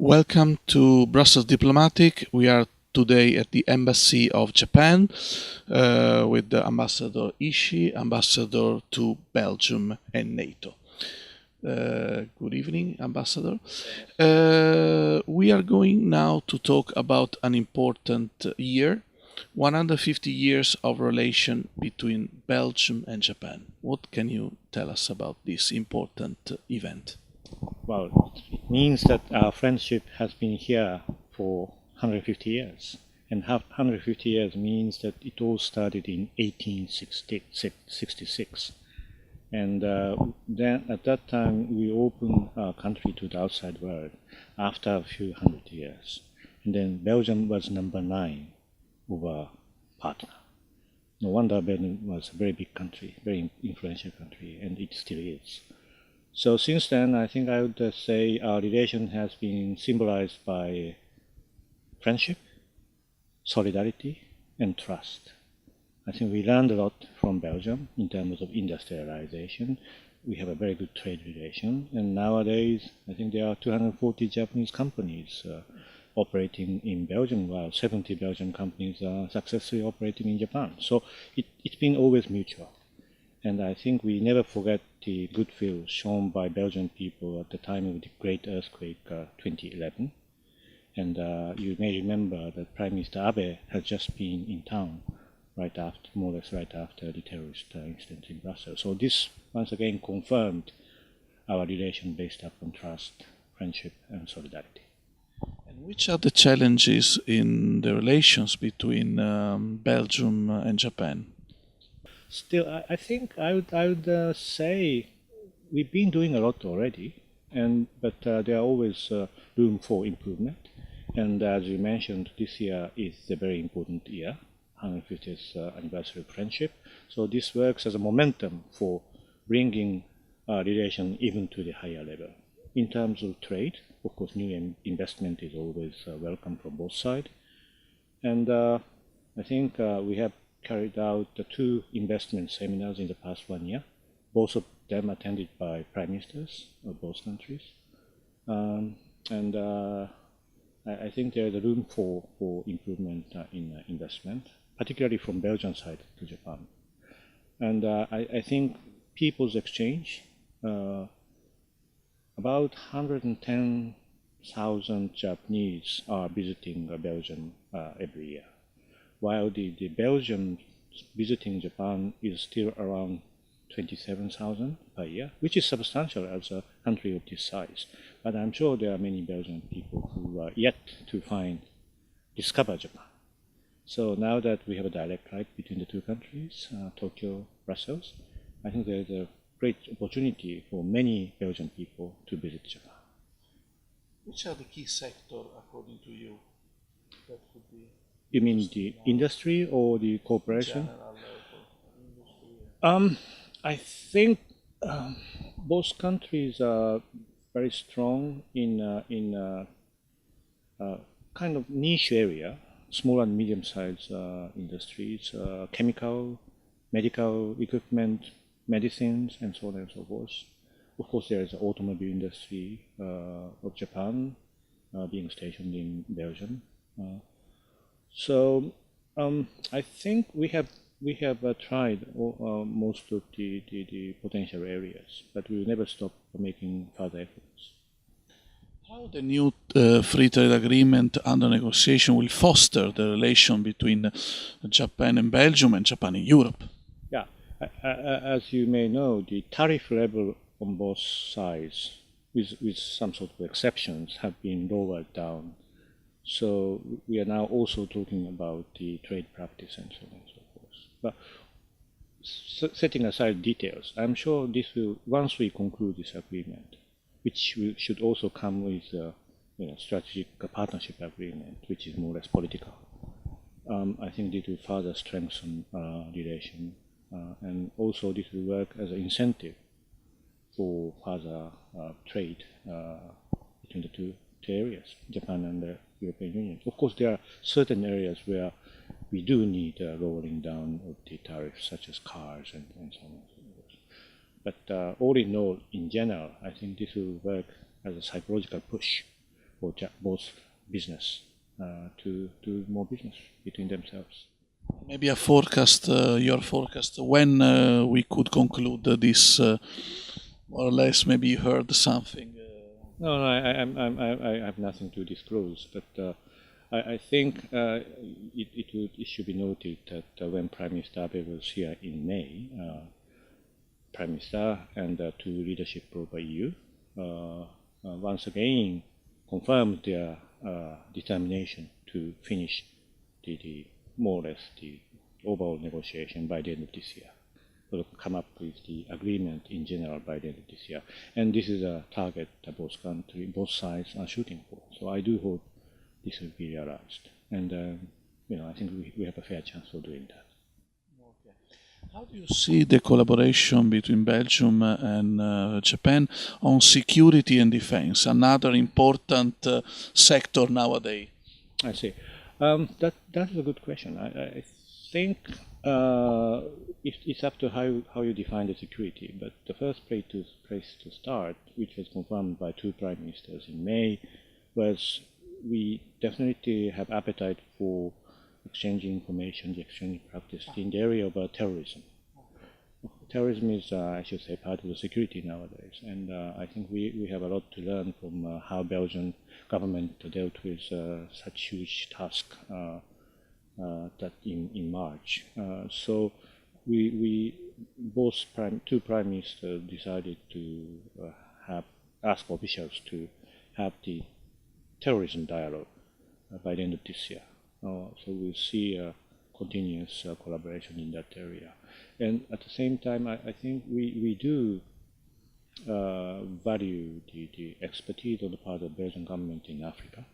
Welcome to Brussels Diplomatic. We are today at the Embassy of Japan with the Ambassador Ishii, Ambassador to Belgium and NATO. Good evening, Ambassador. We are going now to talk about an important year, 150 years of relation between Belgium and Japan. What can you tell us about this important event? Well, it means that our friendship has been here for 150 years. And 150 years means that it all started in 1866. And then at that time, we opened our country to the outside world after a few hundred years. And then Belgium was number 9 of our partner. No wonder Belgium was a very big country, very influential country, and it still is. So since then, I think I would say our relation has been symbolized by friendship, solidarity, and trust. I think we learned a lot from Belgium in terms of industrialization. We have a very good trade relation, and nowadays I think there are 240 Japanese companies operating in Belgium, while 70 Belgian companies are successfully operating in Japan. So it's been always mutual. And I think we never forget the goodwill shown by Belgian people at the time of the great earthquake 2011. And you may remember that Prime Minister Abe had just been in town right after, more or less right after the terrorist incident in Brussels. So this once again confirmed our relation based upon trust, friendship, and solidarity. And which are the challenges in the relations between Belgium and Japan? Still, I think I would say we've been doing a lot already, but there are always room for improvement. And as you mentioned, this year is a very important year, 150th anniversary of friendship. So this works as a momentum for bringing relation even to the higher level. In terms of trade, of course, new investment is always welcome from both sides. And I think we have carried out the 2 investment seminars in the past 1 year, both of them attended by prime ministers of both countries. I think there is a room for improvement in investment, particularly from Belgian side to Japan. And I think people's exchange, about 110,000 Japanese are visiting Belgium every year, while the Belgian visiting Japan is still around 27,000 per year, which is substantial as a country of this size. But I'm sure there are many Belgian people who are yet to discover Japan. So now that we have a direct flight between the 2 countries, Tokyo, Brussels, I think there's a great opportunity for many Belgian people to visit Japan. Which are the key sectors, according to you, that could be? You mean the industry or the cooperation? I think both countries are very strong in kind of niche area, small and medium-sized industries, chemical, medical equipment, medicines, and so on and so forth. Of course, there is the automobile industry of Japan being stationed in Belgium. So I think we have tried most of the potential areas, but we will never stop making further efforts. How the new free trade agreement under negotiation will foster the relation between Japan and Belgium and Japan and Europe? Yeah, as you may know, the tariff level on both sides, with some sort of exceptions, have been lowered down. So we are now also talking about the trade practice and so on and so forth. But setting aside details, I'm sure this will, once we conclude this agreement, which should also come with a strategic partnership agreement, which is more or less political, I think this will further strengthen relation, and also this will work as an incentive for further trade between the two areas, Japan and the European Union. Of course, there are certain areas where we do need lowering down of the tariffs, such as cars and so on and so forth. But all in all, in general, I think this will work as a psychological push for both business to do more business between themselves. Maybe a forecast, your forecast, when we could conclude this, more or less. Maybe you heard something. No, I have nothing to disclose, but I think it should be noted that when Prime Minister Abe was here in May, Prime Minister and two leadership of the EU once again confirmed their determination to finish the more or less the overall negotiation by the end of this year. To come up with the agreement in general by the end of this year. And this is a target that both sides are shooting for. So I do hope this will be realized. And, I think we have a fair chance of doing that. Okay. How do you see the collaboration between Belgium and Japan on security and defense, another important sector nowadays? I see. That is a good question. I think it's up to how you define the security. But the first place to start, which was confirmed by two prime ministers in May, was we definitely have appetite for exchanging information, exchanging practice in the area of terrorism. Terrorism is, I should say, part of the security nowadays, and I think we have a lot to learn from how Belgian government dealt with such huge task that in March. So we two prime ministers decided to ask officials to have the terrorism dialogue by the end of this year. So we'll see continuous collaboration in that area. And at the same time, I think we do value the expertise on the part of the Belgian government in Africa.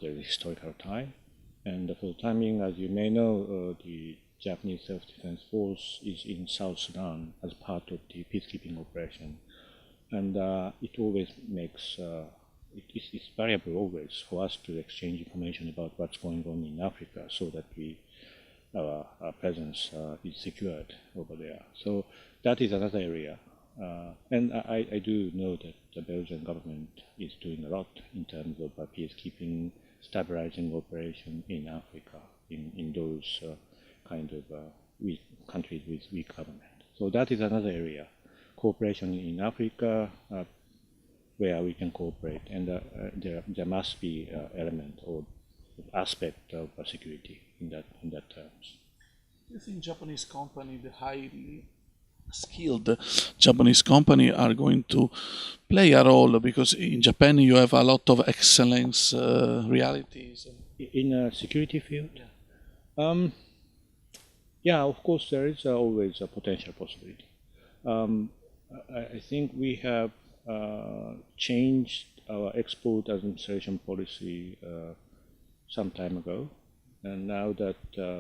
There is historical tie. And for the timing, as you may know, the Japanese Self-Defense Force is in South Sudan as part of the peacekeeping operation. And it always makes, it's variable always for us to exchange information about what's going on in Africa so that our presence is secured over there. So that is another area. And I do know that the Belgian government is doing a lot in terms of peacekeeping, stabilizing operation in Africa, in those kind of countries with weak government. So that is another area. Cooperation in Africa, where we can cooperate, and there must be element or aspect of security in that terms. Do you think Japanese company, the highly skilled Japanese company, are going to play a role? Because in Japan you have a lot of excellence realities. In a security field? Yeah. Yeah, of course there is always a potential possibility. I think we have changed our export administration policy some time ago, and now that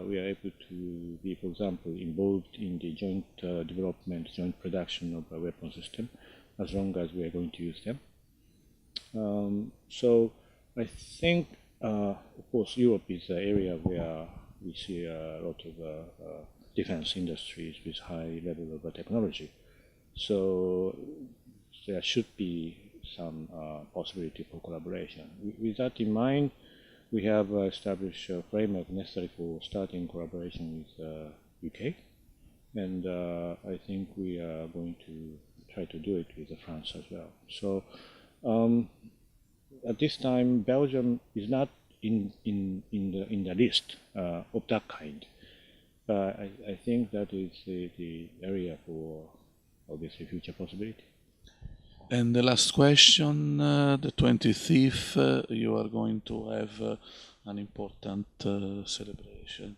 we are able to be, for example, involved in the joint development, joint production of a weapon system, as long as we are going to use them. So I think, of course, Europe is an area where we see a lot of defense industries with high level of technology. So there should be some possibility for collaboration. With that in mind, we have established a framework necessary for starting collaboration with UK, and I think we are going to try to do it with France as well. So at this time, Belgium is not in the list of that kind. But I think that is the area for obviously future possibility. And the last question, the 25th, you are going to have an important celebration,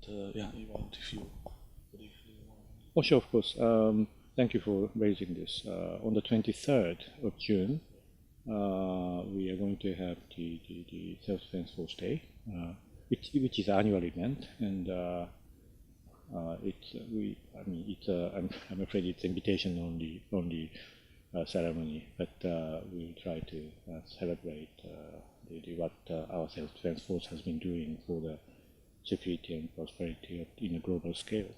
event, if you briefly want. Oh, sure, of course. Thank you for raising this. On the 23rd of June, we are going to have the Self-Defense Force Day, which is an annual event, and I'm afraid it's invitation only ceremony, but we will try to celebrate what our self-defense force has been doing for the security and prosperity in a global scale.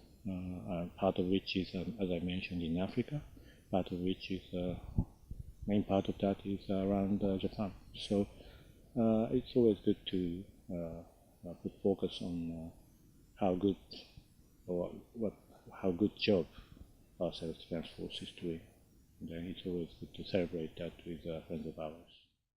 Part of which is, as I mentioned, in Africa. Part of which is main part of that is around Japan. So it's always good to put focus on how good or how good job our sales defense force is doing. And then it's always good to celebrate that with friends of ours.